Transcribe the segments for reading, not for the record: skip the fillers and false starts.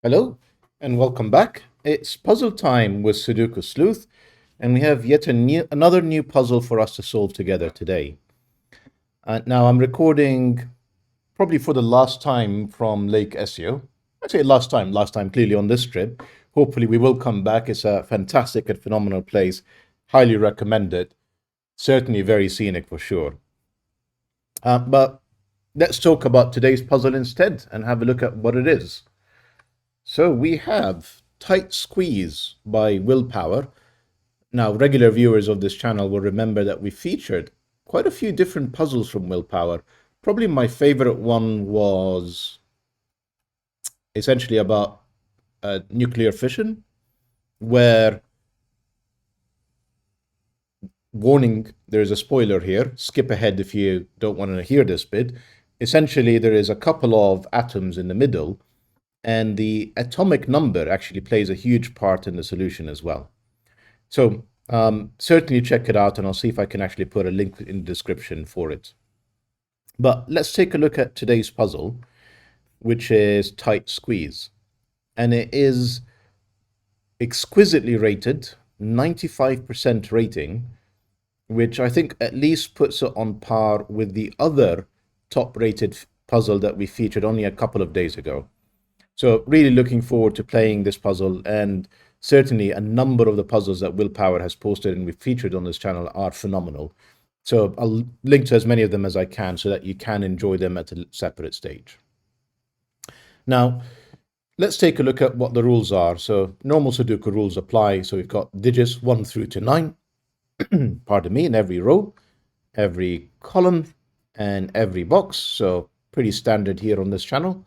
Hello and welcome back. It's puzzle time with Sudoku Sleuth, and we have yet another new puzzle for us to solve together today. Now, I'm recording probably for the last time from Lake Essio. I say last time clearly on this trip. Hopefully, we will come back. It's a fantastic and phenomenal place. Highly recommend it. Certainly very scenic for sure. But let's talk about today's puzzle instead and have a look at what it is. So we have Tight Squeeze by Willpower. Now, regular viewers of this channel will remember that we featured quite a few different puzzles from Willpower. Probably my favorite one was essentially about nuclear fission, where, warning, there's a spoiler here. Skip ahead if you don't want to hear this bit. Essentially, there is a couple of atoms in the middle, and the atomic number actually plays a huge part in the solution as well. So certainly check it out, and I'll see if I can actually put a link in the description for it. But let's take a look at today's puzzle, which is Tight Squeeze. And it is exquisitely rated, 95% rating, which I think at least puts it on par with the other top-rated puzzle that we featured only a couple of days ago. So really looking forward to playing this puzzle, and certainly a number of the puzzles that Willpower has posted and we've featured on this channel are phenomenal. So I'll link to as many of them as I can so that you can enjoy them at a separate stage. Now, let's take a look at what the rules are. So normal Sudoku rules apply. So we've got digits 1 through to 9, pardon me, in every row, every column, and every box. So pretty standard here on this channel.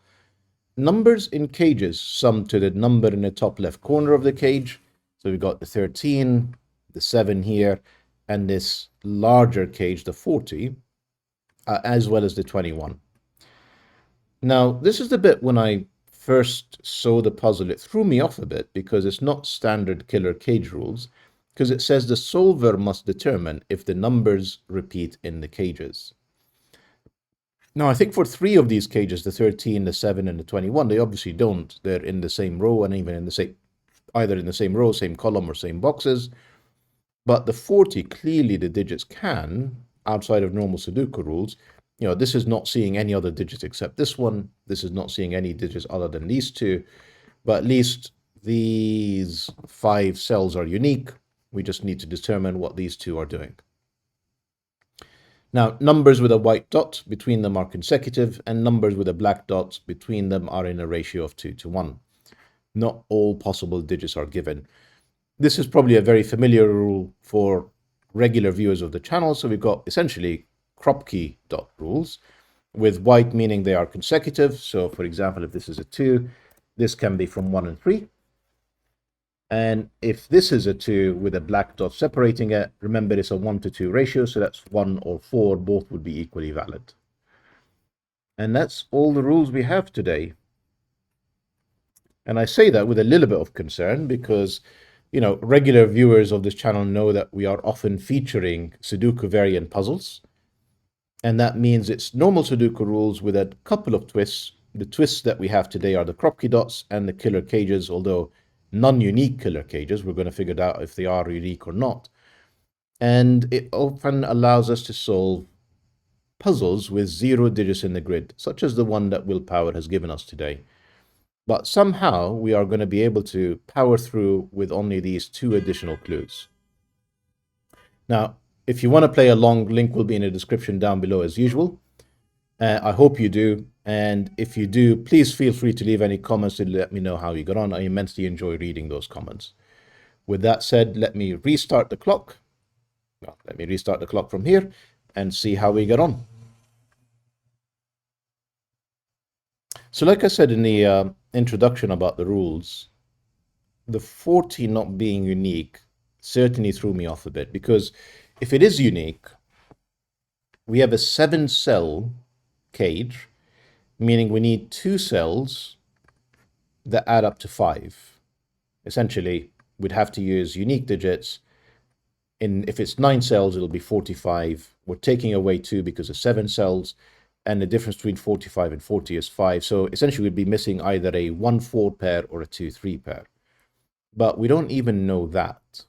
Numbers in cages sum to the number in the top left corner of the cage. So we've got the 13, the 7 here, and this larger cage, the 40, as well as the 21. Now, this is the bit when I first saw the puzzle, it threw me off a bit because it's not standard killer cage rules, because it says the solver must determine if the numbers repeat in the cages. Now, I think for 3 of these cages, the 13, the 7, and the 21, they obviously don't. They're in the same row and even in the same, either in the same row, same column, or same boxes. But the 40, clearly the digits can, outside of normal Sudoku rules. This is not seeing any other digits except this one. This is not seeing any digits other than these two. But at least these 5 cells are unique. We just need to determine what these two are doing. Now, numbers with a white dot between them are consecutive, and numbers with a black dot between them are in a ratio of 2 to 1. Not all possible digits are given. This is probably a very familiar rule for regular viewers of the channel, so we've got essentially Kropke dot rules, with white meaning they are consecutive. So, for example, if this is a 2, this can be from 1 and 3. And if this is a 2 with a black dot separating it, remember it's a 1 to 2 ratio, so that's 1 or 4, both would be equally valid. And that's all the rules we have today. And I say that with a little bit of concern because, regular viewers of this channel know that we are often featuring Sudoku variant puzzles. And that means it's normal Sudoku rules with a couple of twists. The twists that we have today are the Kropke dots and the killer cages, although non-unique killer cages. We're going to figure out if they are unique or not. And it often allows us to solve puzzles with 0 digits in the grid, such as the one that Willpower has given us today. But somehow we are going to be able to power through with only these 2 additional clues. Now, if you want to play along, link will be in the description down below as usual. I hope you do. And if you do, please feel free to leave any comments to let me know how you got on. I immensely enjoy reading those comments. With that said, let me restart the clock. Well, let me restart the clock from here and see how we get on. So like I said in the introduction about the rules, the 40 not being unique certainly threw me off a bit, because if it is unique, we have a 7-cell cage, meaning we need 2 cells that add up to 5. Essentially, we'd have to use unique digits. If it's 9 cells, it'll be 45. We're taking away 2 because of 7 cells. and the difference between 45 and 40 is 5. So essentially we'd be missing either a 1-4 pair or a 2-3 pair. But we don't even know that.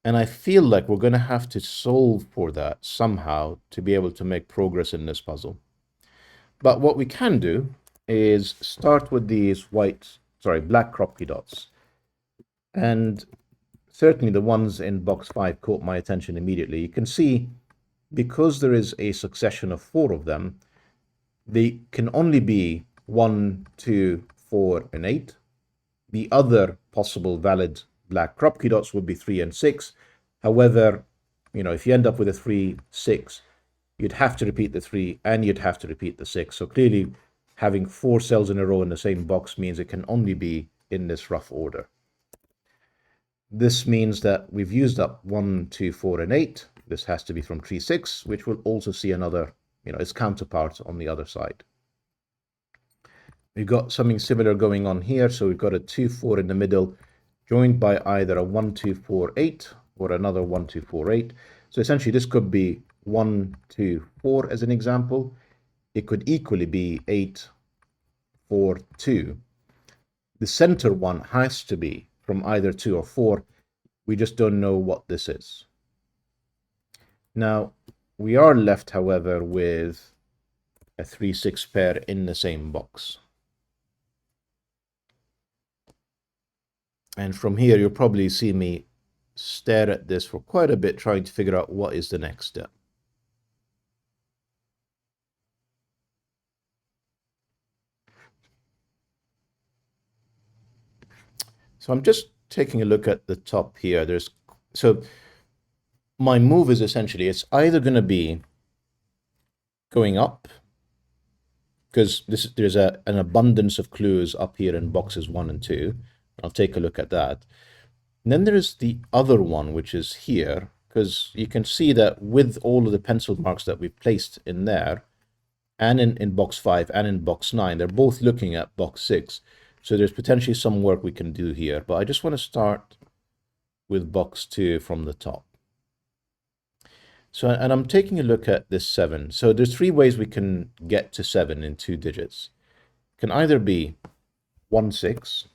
And I feel like we're going to have to solve for that somehow to be able to make progress in this puzzle. But what we can do is start with these black crop key dots. And certainly the ones in box 5 caught my attention immediately. You can see, because there is a succession of 4 of them, they can only be 1, 2, 4, and 8. The other possible valid black crop key dots would be 3 and 6. However, if you end up with a 3, 6, you'd have to repeat the 3 and you'd have to repeat the 6. So clearly having 4 cells in a row in the same box means it can only be in this rough order. This means that we've used up 1, 2, 4, and 8. This has to be from tree 6, which will also see another, its counterpart on the other side. We've got something similar going on here. So we've got a 2, 4 in the middle, joined by either a 1, 2, 4, 8 or another 1, 2, 4, 8. So essentially this could be 1, 2, 4 as an example. It could equally be 8, 4, 2. The center one has to be from either 2 or 4. We just don't know what this is. Now, we are left, however, with a 3, 6 pair in the same box. And from here, you'll probably see me stare at this for quite a bit, trying to figure out what is the next step. So I'm just taking a look at the top here. So my move is essentially, it's either going to be going up, because there's an abundance of clues up here in boxes 1 and 2. I'll take a look at that. And then there is the other one, which is here, because you can see that with all of the pencil marks that we've placed in there, and in box 5 and in box 9, they're both looking at box 6. So there's potentially some work we can do here. But I just want to start with box 2 from the top. So, and I'm taking a look at this 7. So there's 3 ways we can get to 7 in 2 digits. It can either be 1, 6.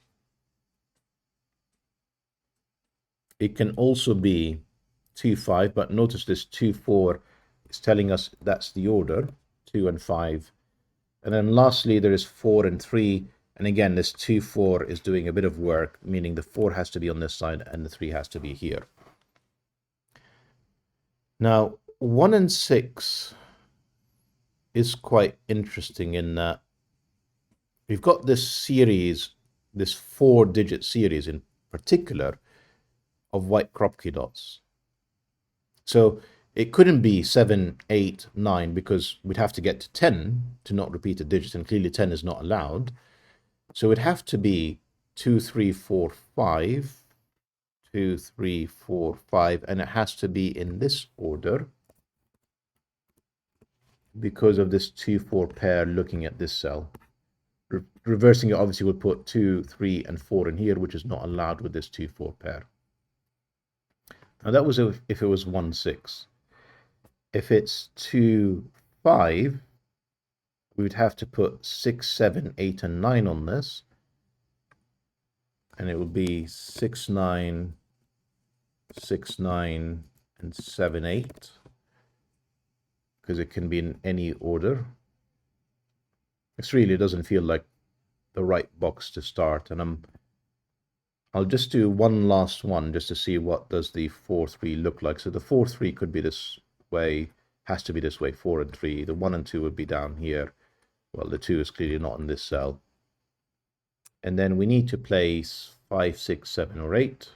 It can also be 2, 5, but notice this 2, 4 is telling us that's the order, 2 and 5. And then lastly, there is 4 and 3. And again, this 2, 4 is doing a bit of work, meaning the 4 has to be on this side and the 3 has to be here. Now, 1 and 6 is quite interesting in that we've got this series, this 4-digit series in particular, of white crop key dots. So it couldn't be 7, 8, 9, because we'd have to get to 10 to not repeat a digit, and clearly 10 is not allowed. So it'd have to be 2, 3, 4, 5, 2, 3, 4, 5, and it has to be in this order because of this 2, 4 pair looking at this cell. Reversing it obviously would put 2, 3, and 4 in here, which is not allowed with this 2, 4 pair. Now that was if it was 1, 6. If it's 2, 5, we would have to put 6, 7, 8, and 9 on this. And it would be 6, 9, 6, 9, and 7, 8. Because it can be in any order. This really doesn't feel like the right box to start. And I'll just do one last one just to see what does the 4, 3 look like. So the 4, 3 could be this way, has to be this way, 4 and 3. The 1 and 2 would be down here. Well, the 2 is clearly not in this cell. And then we need to place 5, 6, 7, or 8,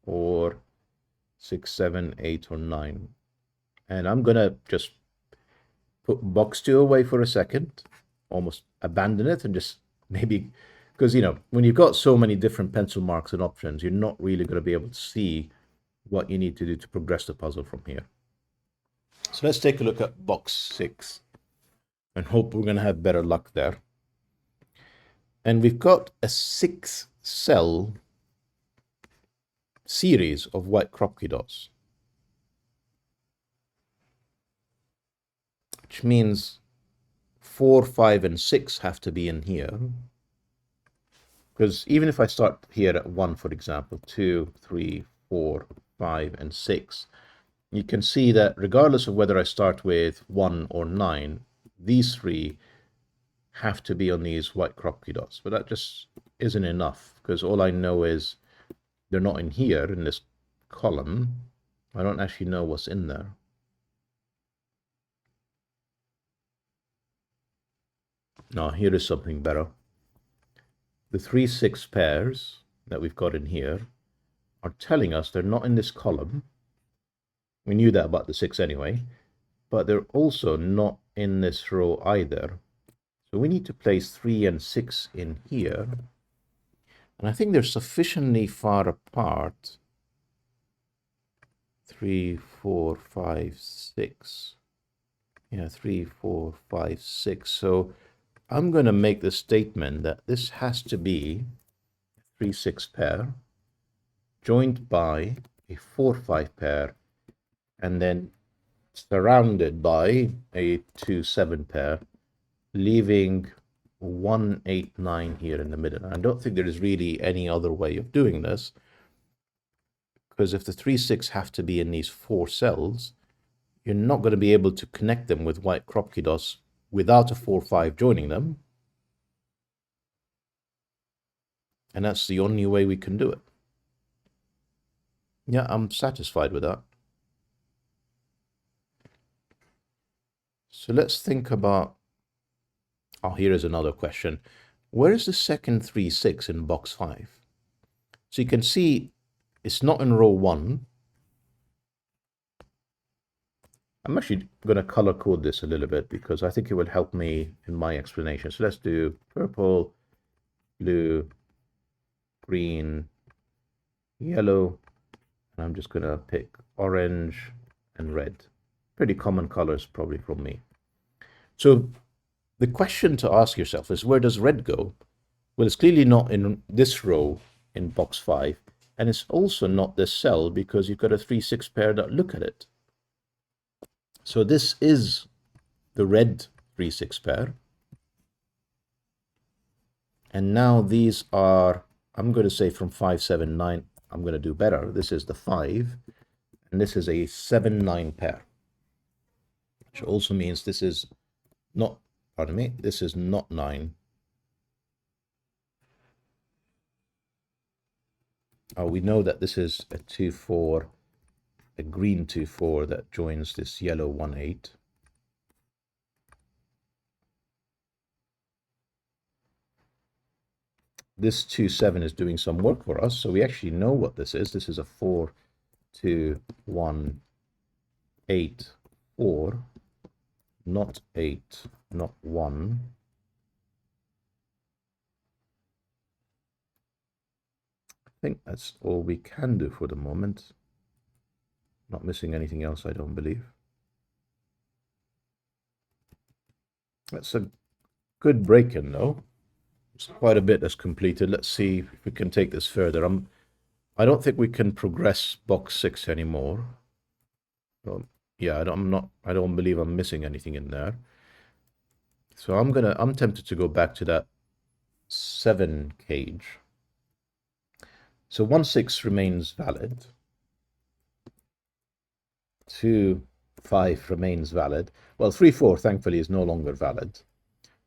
or 6, 7, 8, or 9. And I'm going to just put box 2 away for a second, almost abandon it, and just maybe, because, when you've got so many different pencil marks and options, you're not really going to be able to see what you need to do to progress the puzzle from here. So let's take a look at box 6 and hope we're going to have better luck there. And we've got a 6-cell series of white crop key dots, which which means 4, 5, and 6 have to be in here. Because even if I start here at 1, for example, 2, 3, 4, 5, and 6, you can see that regardless of whether I start with 1 or 9, these 3 have to be on these white crop dots. But that just isn't enough, because all I know is they're not in here in this column. I don't actually know what's in there. Now, here is something better. The 3, 6 pairs that we've got in here are telling us they're not in this column. We knew that about the 6 anyway, but they're also not in this row either. So we need to place 3 and 6 in here. And I think they're sufficiently far apart. 3, 4, 5, 6. Yeah, 3, 4, 5, 6. So I'm going to make the statement that this has to be a 3, 6 pair joined by a 4, 5 pair and then surrounded by a 2, 7 pair, leaving 1, 8, 9 here in the middle. I don't think there is really any other way of doing this, because if the 3, 6 have to be in these 4 cells, you're not going to be able to connect them with white crop dots without a 4, 5 joining them. And that's the only way we can do it. Yeah, I'm satisfied with that. So let's think about, oh, here is another question. Where is the second 3, 6 in box 5? So you can see it's not in row 1. I'm actually going to color code this a little bit because I think it will help me in my explanation. So let's do purple, blue, green, yellow, and I'm just going to pick orange and red. Pretty common colors probably from me. So the question to ask yourself is, where does red go? Well, it's clearly not in this row in box 5, and it's also not this cell because you've got a 3, 6 pair that look at it. So this is the red 3, 6 pair. And now these are, I'm going to say from 5, 7, 9, I'm going to do better. This is the 5, and this is a 7, 9 pair. Which also means this is not, pardon me, this is not 9. We know that this is a 2, 4, a green 2, 4 that joins this yellow 1, 8. This 2, 7 is doing some work for us, so we actually know what this is. This is a 4, 2, 1, 8, 4, not 8, not 1. I think that's all we can do for the moment. Not missing anything else, I don't believe. That's a good break-in, though. It's quite a bit that's completed. Let's see if we can take this further. I don't think we can progress box 6 anymore. Yeah, I don't believe I'm missing anything in there. So I'm tempted to go back to that 7 cage. So 1, 6 remains valid. 2, 5 remains valid. Well, 3, 4 thankfully is no longer valid.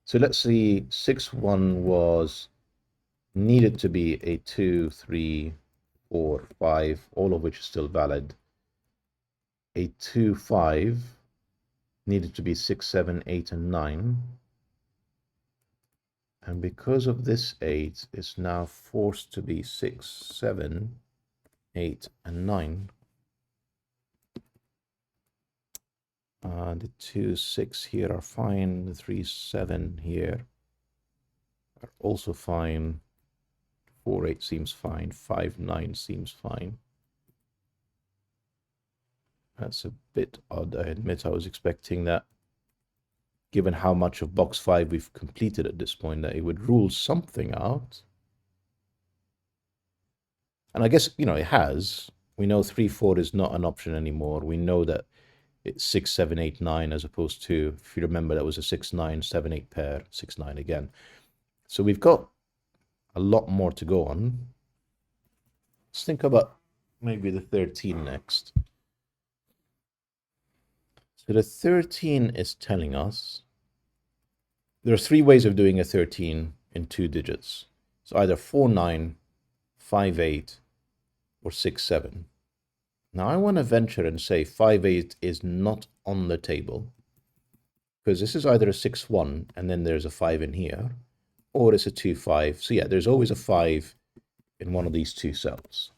So let's see, 6, 1 was needed to be a 2, 3, 4, 5, all of which is still valid. A 2, 5 needed to be 6, 7, 8, and 9. And because of this 8, it's now forced to be 6, 7, 8, and 9. The 2, 6 here are fine. The 3, 7 here are also fine. 4, 8 seems fine. 5, 9 seems fine. That's a bit odd, I admit. I was expecting that, given how much of box 5 we've completed at this point, that it would rule something out. And I guess, it has. We know 3, 4 is not an option anymore. We know that it's 6, 7, 8, 9, as opposed to, if you remember, that was a 6, 9, 7, 8 pair, 6, 9 again. So we've got a lot more to go on. Let's think about maybe the 13 next. So the 13 is telling us there are three ways of doing a 13 in 2 digits. So either 4, 9, 5, 8, or 6, 7. Now I want to venture and say 5, 8 is not on the table, because this is either a 6, 1, and then there's a 5 in here, or it's a 2, 5. So yeah, there's always a 5 in one of these two cells.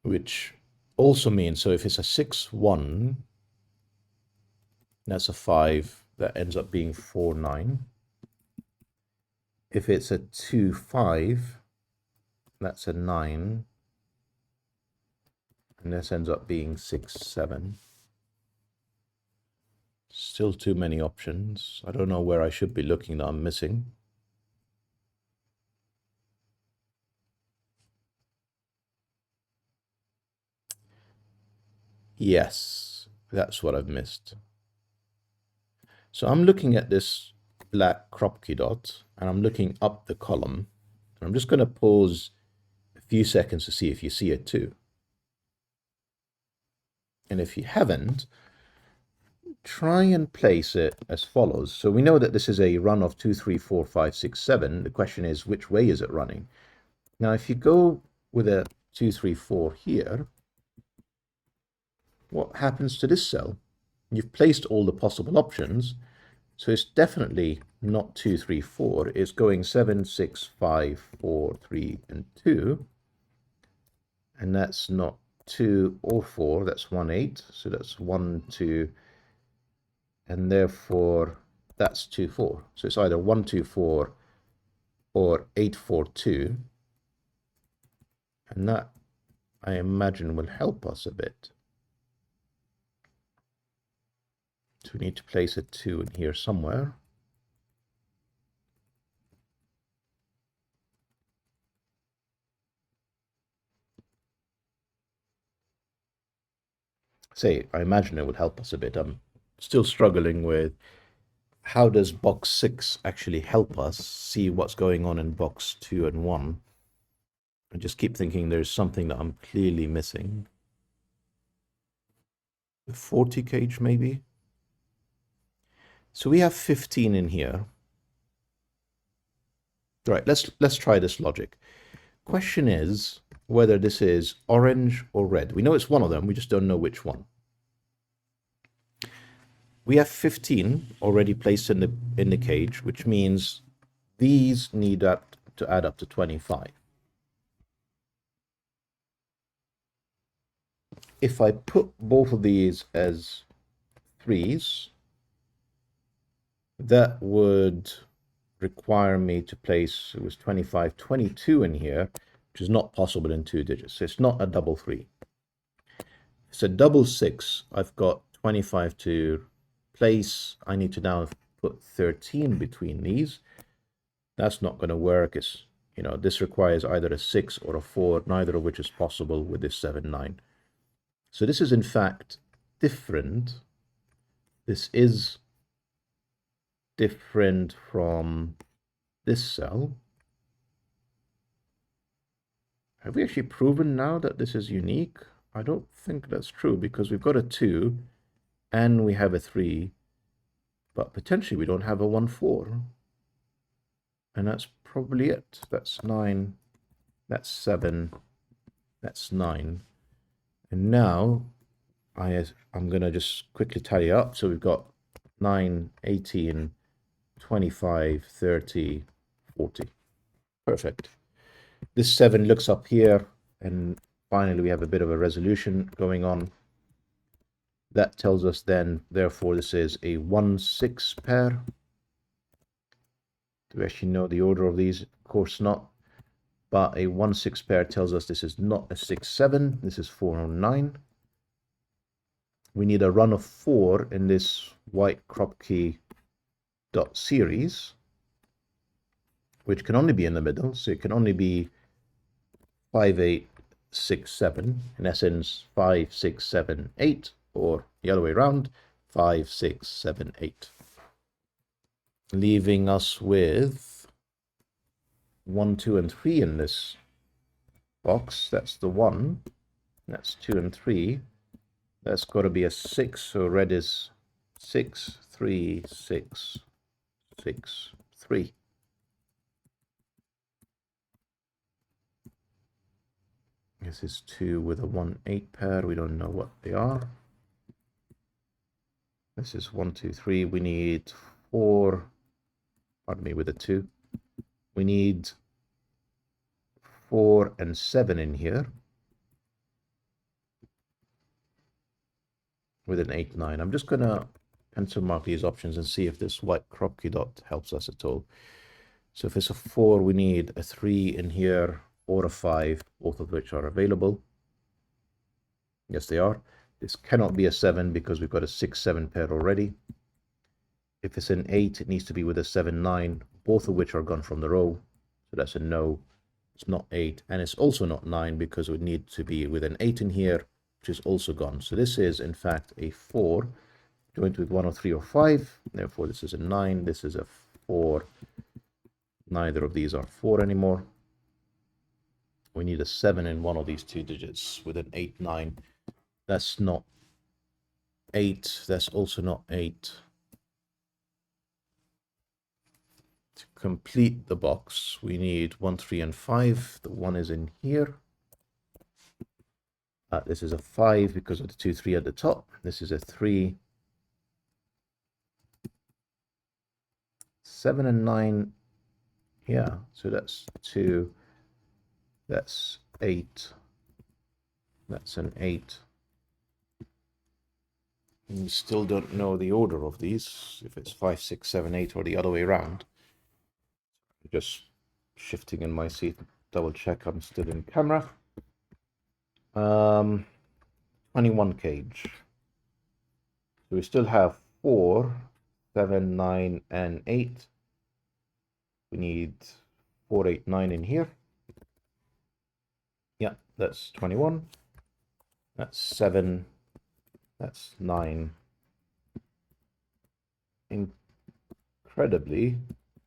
Which also means, so if it's a 6, 1, that's a 5, that ends up being 4, 9. If it's a 2, 5, that's a 9. And this ends up being 6, 7. Still too many options. I don't know where I should be looking that I'm missing. Yes, that's what I've missed. So I'm looking at this black crop key dot, and I'm looking up the column. And I'm just going to pause a few seconds to see if you see it too. And if you haven't, try and place it as follows. So we know that this is a run of 2, 3, 4, 5, 6, 7. The question is, which way is it running? Now, if you go with a 2, 3, 4 here, what happens to this cell? You've placed all the possible options, so it's definitely not 2, 3, 4. It's going 7, 6, 5, 4, 3, and 2. And that's not 2 or 4, that's 1, 8. So that's 1, 2, and therefore that's 2, 4. So it's either 1, 2, 4 or 8, 4, 2. And that, I imagine, will help us a bit. So we need to place a 2 in here somewhere. Say, I imagine it would help us a bit. I'm still struggling with how does box 6 actually help us see what's going on in box 2 and 1. I just keep thinking there's something that I'm clearly missing. The 40 cage, maybe? So we have 15 in here. Right, let's try this logic. Question is whether this is orange or red. We know it's one of them, we just don't know which one. We have 15 already placed in the cage, which means these need to add up to 25. If I put both of these as 3s, that would require me to place, it was 25, 22 in here, which is not possible in 2 digits. So it's not a double 3. It's a double 6. I've got 25 to place. I need to now put 13 between these. That's not going to work. It's, this requires either a 6 or a 4, neither of which is possible with this 7, 9. So this is in fact different. This is different from this cell. Have we actually proven now that this is unique? I don't think that's true, because we've got a 2 and we have a 3, but potentially we don't have a 1, 4. And that's probably it. That's 9, that's 7, that's 9. And now I'm going to just quickly tally up. So we've got 9, 18, 25, 30, 40. Perfect. This 7 looks up here, and finally we have a bit of a resolution going on. That tells us then, therefore, this is a 1, 6 pair. Do we actually know the order of these? Of course not. But a 1, 6 pair tells us this is not a 6, 7. This is 4, 9. We need a run of 4 in this white crop key dot series, which can only be in the middle. So it can only be 5, 8, 6, 7. In essence, 5, 6, 7, 8, or the other way around, 5, 6, 7, 8. Leaving us with 1, 2, and 3 in this box. That's the 1. That's 2 and 3. That's got to be a 6. So red is 6, 3, 6, 6, 3. This is 2 with a 1, 8 pair. We don't know what they are. This is 1, 2, 3. We need 4. Pardon me, with a 2. We need 4 and 7 in here. With an 8, 9. I'm just going to pencil mark these options and see if this white crop key dot helps us at all. So if it's a 4, we need a 3 in here or a 5, both of which are available. Yes, they are. This cannot be a 7 because we've got a 6, 7 pair already. If it's an 8, it needs to be with a 7, 9, both of which are gone from the row. So that's a no. It's not 8, and it's also not 9 because it would need to be with an 8 in here, which is also gone. So this is, in fact, a 4 joined with 1 or 3 or 5. Therefore, this is a 9. This is a 4. Neither of these are 4 anymore. We need a 7 in one of these two digits with an 8, 9. That's not 8. That's also not 8. To complete the box, we need 1, 3, and 5. The 1 is in here. This is a 5 because of the 2, 3 at the top. This is a 3. 7 and 9. Yeah, so that's 2. That's 8. That's an 8. And you still don't know the order of these, if it's 5, 6, 7, 8, or the other way around. Just shifting in my seat, double check I'm still in camera. 21 cage. So we still have 4, 7, 9, and 8. We need 4, 8, 9 in here. Yeah, that's 21. That's 7. That's 9. Incredibly,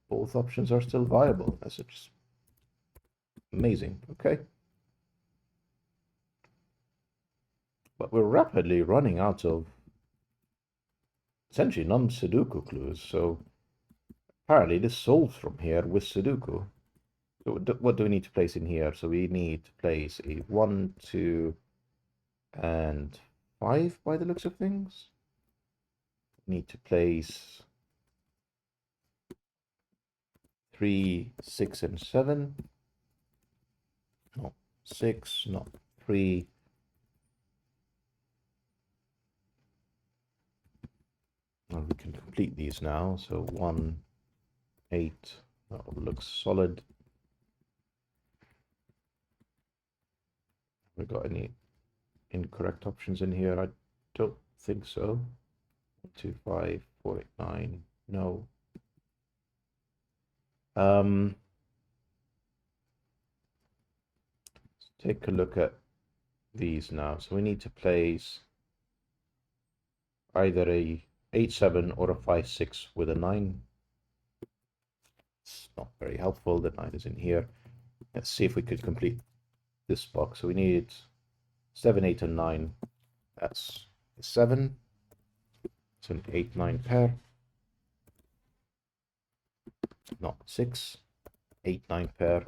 both options are still viable. That's just amazing. Okay. But we're rapidly running out of essentially non-Sudoku clues. So apparently this solves from here with Sudoku. So what do we need to place in here? So we need to place a 1, 2, and 5 by the looks of things. We need to place 3, 6, and 7. Not 6, not 3. And we can complete these now. So 1, 8, that looks solid. We got any incorrect options in here? I don't think so. 1, 2, 5, 4, 8, 9. No. Let's take a look at these now. So we need to place either a 8, 7 or a 5, 6 with a 9. It's not very helpful. The 9 is in here. Let's see if we could complete this box. So we need 7, 8, and 9. That's a 7. It's an 8, 9 pair. Not 6. 8, 9 pair.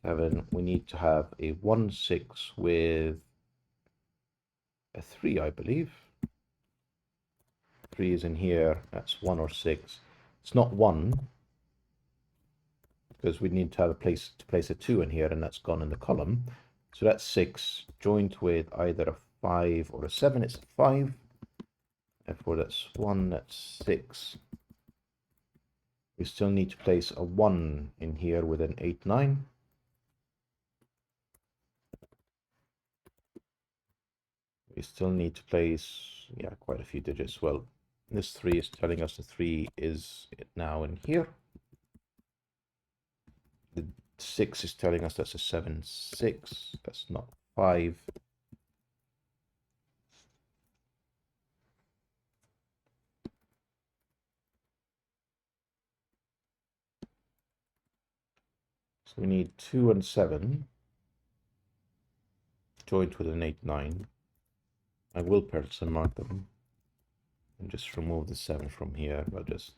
7. We need to have a 1, 6 with a 3, I believe. 3 is in here. That's 1 or 6. It's not 1 because we need to have a place to place a 2 in here, and that's gone in the column. So that's 6 joined with either a 5 or a 7. It's a 5. Therefore, that's 1. That's 6. We still need to place a 1 in here with an 8, 9. We still need to place, yeah, quite a few digits. Well, this 3 is telling us the 3 is now in here. The 6 is telling us that's a 7, 6. That's not 5. So we need 2 and 7 joined with an 8, 9. I will person mark them and just remove the 7 from here, but just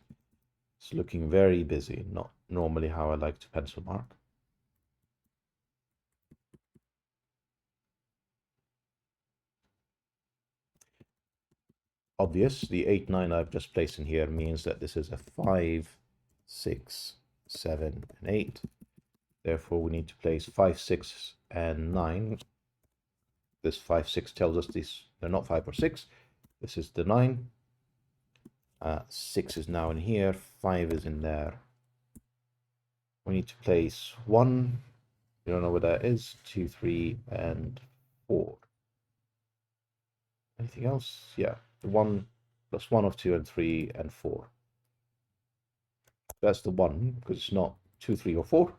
it's looking very busy, not normally how I like to pencil mark. Obvious, the 8, 9 I've just placed in here means that this is a 5, 6, 7, and 8. Therefore, we need to place 5, 6, and 9. This 5, 6 tells us they're not 5 or 6. This is the 9. 6 is now in here. 5 is in there. We need to place 1. You don't know what that is. 2, 3, and 4. Anything else? Yeah. 1 plus 1 of 2 and 3 and 4. That's the 1 because it's not 2, 3, or 4.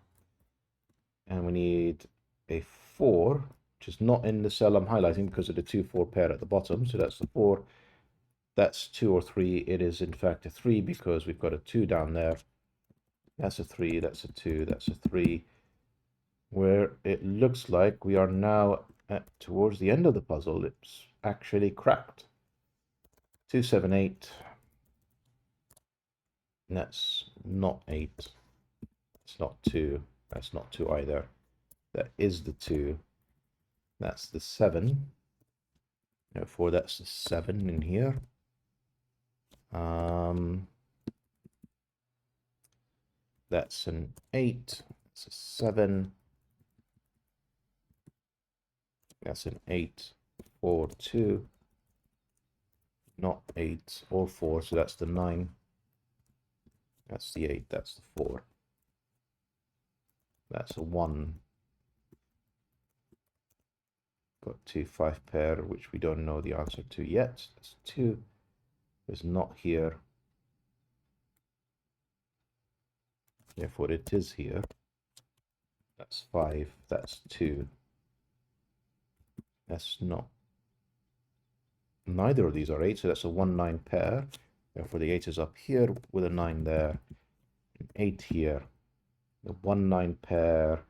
And we need a 4, which is not in the cell I'm highlighting because of the 2, 4 pair at the bottom. So that's the 4. That's 2 or 3. It is in fact a 3 because we've got a 2 down there. That's a 3. That's a 2. That's a 3. Where it looks like we are now towards the end of the puzzle. It's actually cracked. 2, 7, 8. And that's not 8. It's not 2. That's not 2 either. That is the 2. That's the 7. Therefore, that's the 7 in here. That's an 8. That's a 7. That's an 8, 4, 2. Not 8 or 4, so that's the 9. That's the 8, that's the 4. That's a 1. Got 2, 5 pair, which we don't know the answer to yet. That's 2. It's not here. Therefore, it is here. That's 5. That's 2. That's not. Neither of these are 8, so that's a 1, 9 pair. Therefore, the 8 is up here with a 9 there. An 8 here. The 1, 9 pair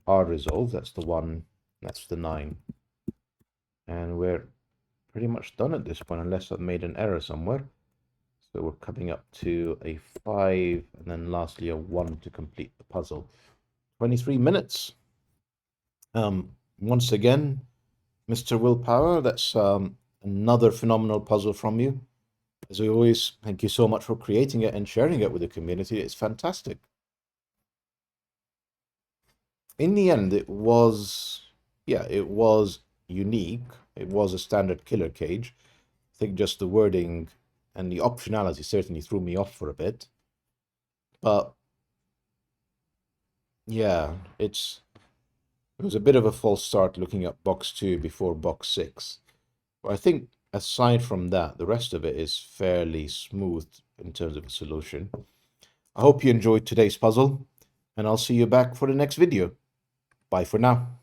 are resolved. That's the 1. That's the 9. And we're pretty much done at this point, unless I've made an error somewhere. So we're coming up to a 5, and then lastly a 1 to complete the puzzle. 23 minutes. Once again, Mr. Willpower, that's another phenomenal puzzle from you. As always, thank you so much for creating it and sharing it with the community. It's fantastic. In the end, it was unique. It was a standard killer cage. I think just the wording and the optionality certainly threw me off for a bit. But yeah, it was a bit of a false start looking at box 2 before box 6. But I think aside from that, the rest of it is fairly smooth in terms of a solution. I hope you enjoyed today's puzzle, and I'll see you back for the next video. Bye for now.